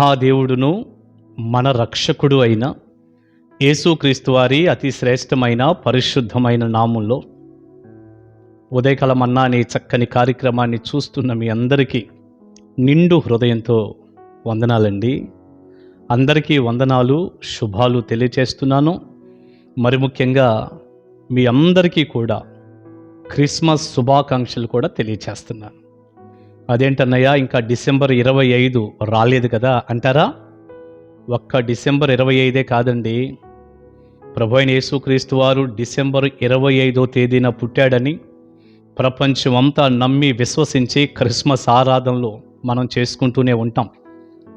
మహాదేవుడును మన రక్షకుడు అయిన యేసుక్రీస్తు వారి అతి శ్రేష్టమైన పరిశుద్ధమైన నామంలో ఉదయకాల మన్నా అనే చక్కని కార్యక్రమాన్ని చూస్తున్న మీ అందరికీ నిండు హృదయంతో వందనాలండి. అందరికీ వందనాలు, శుభాలు తెలియచేస్తున్నాను. మరి ముఖ్యంగా మీ అందరికీ కూడా క్రిస్మస్ శుభాకాంక్షలు కూడా తెలియచేస్తున్నాను. అదేంటన్నయ్యా, ఇంకా డిసెంబర్ 25 రాలేదు కదా అంటారా? ఒక్క డిసెంబర్ 25 కాదండి. ప్రభు అయిన యేసుక్రీస్తు వారు డిసెంబర్ 25వ తేదీన పుట్టాడని ప్రపంచం అంతా నమ్మి విశ్వసించి క్రిస్మస్ ఆరాధనలు మనం చేసుకుంటూనే ఉంటాం.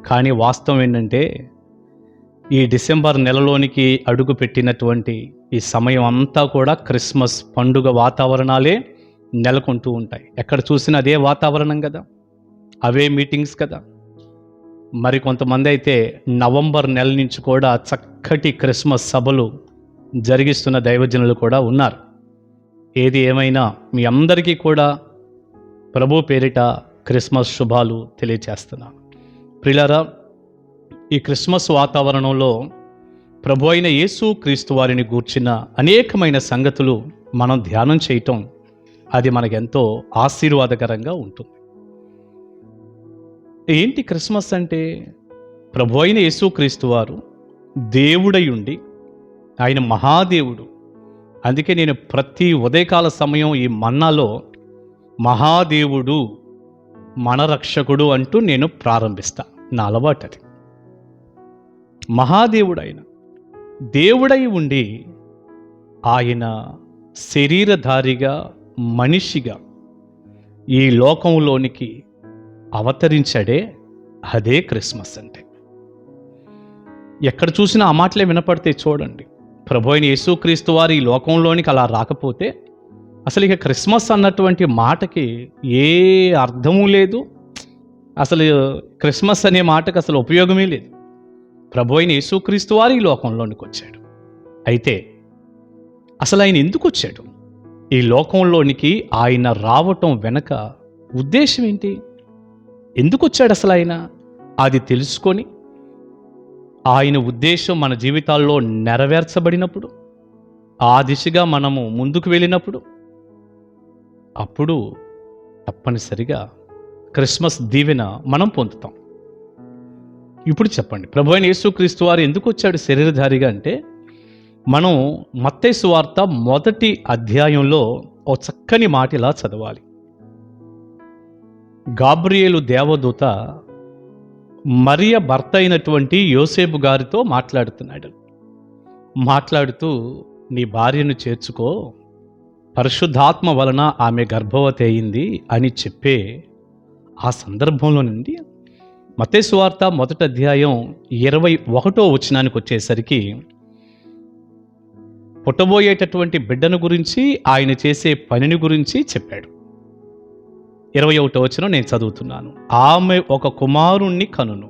కానీ వాస్తవం ఏంటంటే, ఈ డిసెంబర్ నెలలోనికి అడుగు పెట్టినటువంటి ఈ సమయం అంతా కూడా క్రిస్మస్ పండుగ వాతావరణాలే నెలకొంటూ ఉంటాయి. ఎక్కడ చూసినా అదే వాతావరణం కదా, అవే మీటింగ్స్ కదా. మరి కొంతమంది అయితే నవంబర్ నెల నుంచి కూడా చక్కటి క్రిస్మస్ సభలు జరిగిస్తున్న దైవజనులు కూడా ఉన్నారు. ఏది ఏమైనా మీ అందరికీ కూడా ప్రభు పేరిట క్రిస్మస్ శుభాలు తెలియచేస్తున్నాను. ప్రియులారా, ఈ క్రిస్మస్ వాతావరణంలో ప్రభు అయిన యేసుక్రీస్తు వారిని గూర్చిన అనేకమైన సంగతులు మనం ధ్యానం చేయటం, అది మనకెంతో ఆశీర్వాదకరంగా ఉంటుంది. ఏంటి క్రిస్మస్ అంటే? ప్రభు అయిన యేసుక్రీస్తు వారు దేవుడై ఉండి, ఆయన మహాదేవుడు. అందుకే నేను ప్రతి ఉదయకాల సమయం ఈ మన్నాలో మహాదేవుడు మన రక్షకుడు అంటూ నేను ప్రారంభిస్తా. నా అలవాటు అది. మహాదేవుడైన దేవుడై ఉండి ఆయన శరీరధారిగా మనిషిగా ఈ లోకంలోనికి అవతరించాడే, అదే క్రిస్మస్ అంటే. ఎక్కడ చూసినా ఆ మాటలే వినపడితే చూడండి. ప్రభు అయిన యేసుక్రీస్తు వారు ఈ లోకంలోనికి అలా రాకపోతే అసలు ఇక క్రిస్మస్ అన్నటువంటి మాటకి ఏ అర్థము లేదు. అసలు క్రిస్మస్ అనే మాటకు అసలు ఉపయోగమే లేదు. ప్రభు అయిన యేసుక్రీస్తు వారు ఈ లోకంలోనికి వచ్చాడు. అయితే అసలు ఆయన ఎందుకు వచ్చాడు? ఈ లోకంలోనికి ఆయన రావటం వెనక ఉద్దేశం ఏంటి? ఎందుకు వచ్చాడు అసలు ఆయన? అది తెలుసుకొని ఆయన ఉద్దేశం మన జీవితాల్లో నెరవేర్చబడినప్పుడు, ఆ దిశగా మనము ముందుకు వెళ్ళినప్పుడు, అప్పుడు తప్పనిసరిగా క్రిస్మస్ దీవెన మనం పొందుతాం. ఇప్పుడు చెప్పండి, ప్రభు అయిన యేసుక్రీస్తు వారు ఎందుకు వచ్చాడు శరీరధారిగా అంటే, మనం మత్తయి సువార్త 1వ అధ్యాయంలో ఓ చక్కని మాట ఇలా చదవాలి. గాబ్రియేలు దేవదూత మరియ భర్త అయినటువంటి యోసేపు గారితో మాట్లాడుతున్నాడు. మాట్లాడుతూ, నీ భార్యను చేర్చుకో, పరిశుద్ధాత్మ వలన ఆమె గర్భవతి అయింది అని చెప్పే ఆ సందర్భంలో నుండి మత్తయి సువార్త 1వ అధ్యాయం 21వ వచనానికి వచ్చేసరికి పుట్టబోయేటటువంటి బిడ్డను గురించి, ఆయన చేసే పనిని గురించి చెప్పాడు. 21వ వచనం నేను చదువుతున్నాను. ఆమె ఒక కుమారుణ్ణి కనును,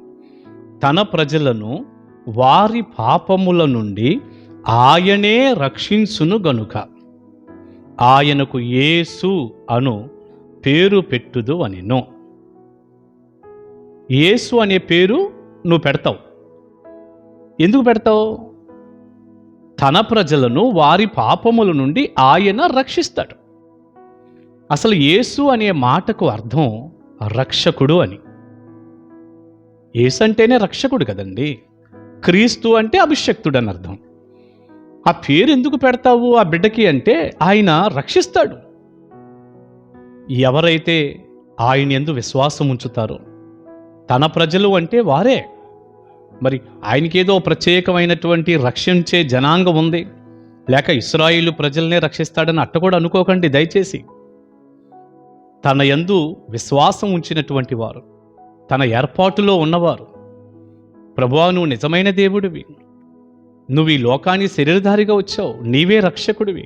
తన ప్రజలను వారి పాపముల నుండి ఆయనే రక్షించును గనుక ఆయనకు యేసు అను పేరు పెట్టుదు అనిను. యేసు అనే పేరు నువ్వు పెడతావు. ఎందుకు పెడతావు? తన ప్రజలను వారి పాపముల నుండి ఆయన రక్షిస్తాడు. అసలు యేసు అనే మాటకు అర్థం రక్షకుడు అని. యేసు అంటేనే రక్షకుడు కదండి. క్రీస్తు అంటే అభిషక్తుడు అని అర్థం. ఆ పేరు ఎందుకు పెడతావు ఆ బిడ్డకి అంటే, ఆయన రక్షిస్తాడు. ఎవరైతే ఆయన యందు విశ్వాసం ఉంచుతారో, తన ప్రజలు అంటే వారే. మరి ఆయనకేదో ప్రత్యేకమైనటువంటి రక్షించే జనాంగం ఉంది, లేక ఇశ్రాయేలు ప్రజల్నే రక్షిస్తాడని అట్ట కూడా అనుకోకండి దయచేసి. తన యందు విశ్వాసం ఉంచినటువంటి వారు, తన ఏర్పాటులో ఉన్నవారు, ప్రభువా నువ్వు నిజమైన దేవుడివి, నువ్వు ఈ లోకాన్ని శరీరధారిగా వచ్చావు, నీవే రక్షకుడివి,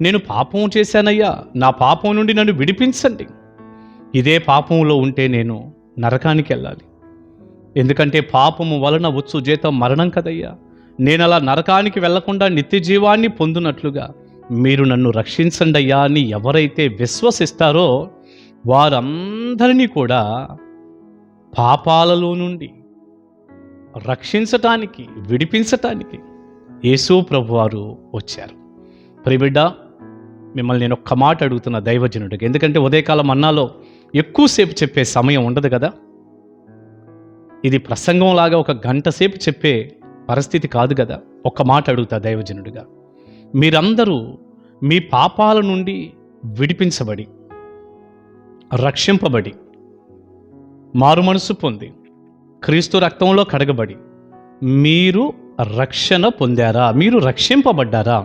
నేను పాపం చేశానయ్యా, నా పాపం నుండి నన్ను విడిపించండి, ఇదే పాపంలో ఉంటే నేను నరకానికి వెళ్ళాలి, ఎందుకంటే పాపము వలన వచ్చు జీతం మరణం కదయ్యా, నేను అలా నరకానికి వెళ్లకుండా నిత్య జీవాన్ని పొందునట్లుగా మీరు నన్ను రక్షించండి అయ్యా అని ఎవరైతే విశ్వసిస్తారో వారందరినీ కూడా పాపాలలో నుండి రక్షించటానికి, విడిపించటానికి యేసు ప్రభువారు వచ్చారు. ప్రియబిడ్డ, మిమ్మల్ని నేను ఒక్క మాట అడుగుతున్న దైవజనుడికి, ఎందుకంటే ఉదయకాలం అన్నాలో ఎక్కువసేపు చెప్పే సమయం ఉండదు కదా. ఇది ప్రసంగంలాగా ఒక గంట సేపు చెప్పే పరిస్థితి కాదు కదా. ఒక్క మాట అడుగుతా దైవజనుడిగా, మీరందరూ మీ పాపాల నుండి విడిపించబడి, రక్షింపబడి, మారు మనసు పొంది, క్రీస్తు రక్తంలో కడగబడి మీరు రక్షణ పొందారా? మీరు రక్షింపబడ్డారా?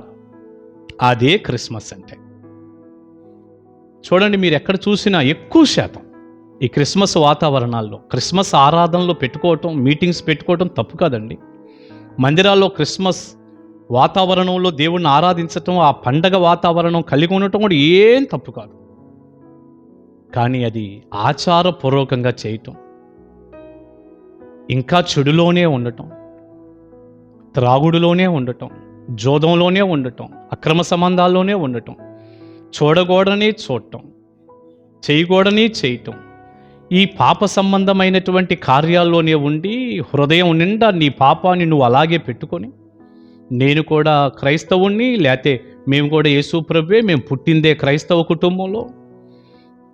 అదే క్రిస్మస్ అంటే. చూడండి, మీరు ఎక్కడ చూసినా ఎక్కువ శాతం ఈ క్రిస్మస్ వాతావరణాల్లో, క్రిస్మస్ ఆరాధనలో పెట్టుకోవటం, మీటింగ్స్ పెట్టుకోవటం తప్పు కాదండి. మందిరాల్లో క్రిస్మస్ వాతావరణంలో దేవుణ్ణి ఆరాధించటం, ఆ పండగ వాతావరణం కలిగి ఉండటం కూడా ఏం తప్పు కాదు. కానీ అది ఆచారపూర్వకంగా చేయటం, ఇంకా చెడులోనే ఉండటం, త్రాగుడులోనే ఉండటం, జోదంలోనే ఉండటం, అక్రమ సంబంధాల్లోనే ఉండటం, చూడకూడని చూడటం, చేయకూడని చేయటం, ఈ పాప సంబంధమైనటువంటి కార్యాల్లోనే ఉండి హృదయం నిండా నీ పాపాన్ని నువ్వు అలాగే పెట్టుకొని, నేను కూడా క్రైస్తవుణ్ణి, లేతే మేము కూడా యేసు ప్రభువే, మేము పుట్టిందే క్రైస్తవ కుటుంబంలో,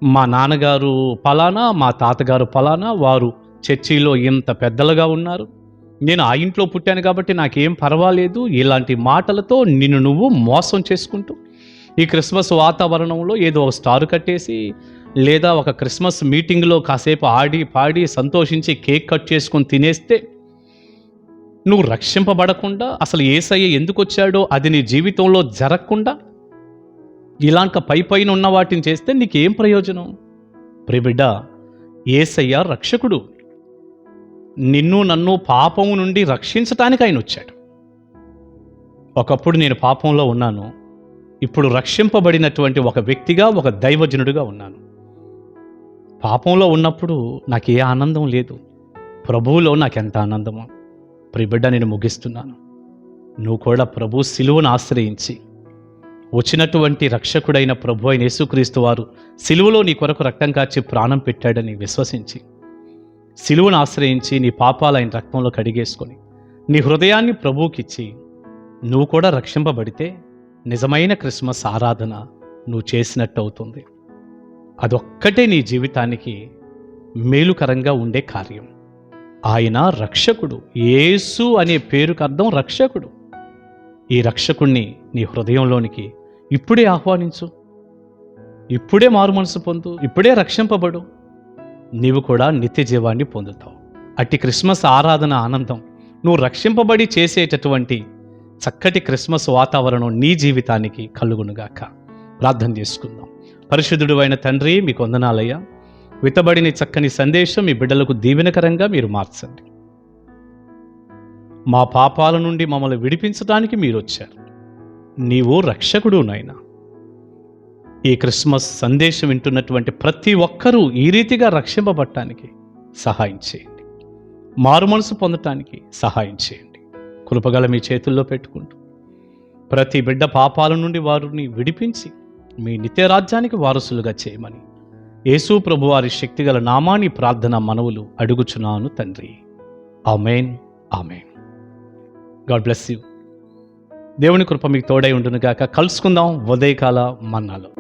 మా నాన్నగారు పలానా, మా తాతగారు పలానా, వారు చర్చిలో ఇంత పెద్దలుగా ఉన్నారు, నేను ఆ ఇంట్లో పుట్టాను కాబట్టి నాకేం పర్వాలేదు, ఇలాంటి మాటలతో నిన్ను నువ్వు మోసం చేసుకుంటూ ఈ క్రిస్మస్ వాతావరణంలో ఏదో ఒక స్టార్ కట్టేసి, లేదా ఒక క్రిస్మస్ మీటింగ్లో కాసేపు ఆడి పాడి సంతోషించి కేక్ కట్ చేసుకొని తినేస్తే, నువ్వు రక్షింపబడకుండా, అసలు యేసయ్య ఎందుకు వచ్చాడో అది నీ జీవితంలో జరగకుండా ఇలాంటి పైన ఉన్న వాటిని చేస్తే నీకేం ప్రయోజనం? ప్రియబిడ్డ, యేసయ్య రక్షకుడు. నిన్ను నన్ను పాపము నుండి రక్షించటానికి ఆయన వచ్చాడు. ఒకప్పుడు నేను పాపంలో ఉన్నాను, ఇప్పుడు రక్షింపబడినటువంటి ఒక వ్యక్తిగా, ఒక దైవజనుడిగా ఉన్నాను. పాపంలో ఉన్నప్పుడు నాకు ఏ ఆనందం లేదు, ప్రభువులో నాకెంత ఆనందమో. ప్రియబిడ్డ, నేను ముగిస్తున్నాను. నువ్వు కూడా ప్రభు సిలువను ఆశ్రయించి, వచ్చినటువంటి రక్షకుడైన ప్రభు అయిన యేసుక్రీస్తు వారు సిలువలో నీ కొరకు రక్తం కార్చి ప్రాణం పెట్టాడని విశ్వసించి, సిలువను ఆశ్రయించి నీ పాపాలు ఆయన రక్తంలో కడిగేసుకొని నీ హృదయాన్ని ప్రభువుకిచ్చి నువ్వు కూడా రక్షింపబడితే నిజమైన క్రిస్మస్ ఆరాధన నువ్వు చేసినట్టు అవుతుంది. అదొక్కటే నీ జీవితానికి మేలుకరంగా ఉండే కార్యం. ఆయన రక్షకుడు. యేసు అనే పేరుకు అర్థం రక్షకుడు. ఈ రక్షకుణ్ణి నీ హృదయంలోనికి ఇప్పుడే ఆహ్వానించు, ఇప్పుడే మారు మనసు పొందు, ఇప్పుడే రక్షింపబడు. నీవు కూడా నిత్య జీవాన్ని పొందుతావు. అట్టి క్రిస్మస్ ఆరాధన ఆనందం నువ్వు రక్షింపబడి చేసేటటువంటి చక్కటి క్రిస్మస్ వాతావరణం నీ జీవితానికి కలుగునుగాక. ప్రార్థన చేసుకుందాం. పరిశుద్ధుడు అయిన తండ్రి, మీకు వందనాలయ్యా. విత్తబడిన చక్కని సందేశం మీ బిడ్డలకు దీవెనకరంగా మీరు మార్చండి. మా పాపాల నుండి మమ్మల్ని విడిపించడానికి మీరు వచ్చారు. నీవు రక్షకుడు నాయనా. ఈ క్రిస్మస్ సందేశం వింటున్నటువంటి ప్రతి ఒక్కరూ ఈ రీతిగా రక్షింపబడటానికి సహాయం చేయండి. మారు మనసు పొందటానికి సహాయం చేయండి. కృపగల మీ చేతుల్లో పెట్టుకుంటూ ప్రతి బిడ్డ పాపాల నుండి వారిని విడిపించి మీ నిత్య రాజ్యానికి వారసులుగా చేయమని యేసు ప్రభువారి శక్తిగల నామాని ప్రార్థన మనవులు అడుగుచున్నాను తండ్రి. ఆమేన్, ఆమేన్. God bless you. దేవుని కృప మీకు తోడై ఉండునుగాక. కలుసుకుందాం ఉదయకాల మన్నాలో.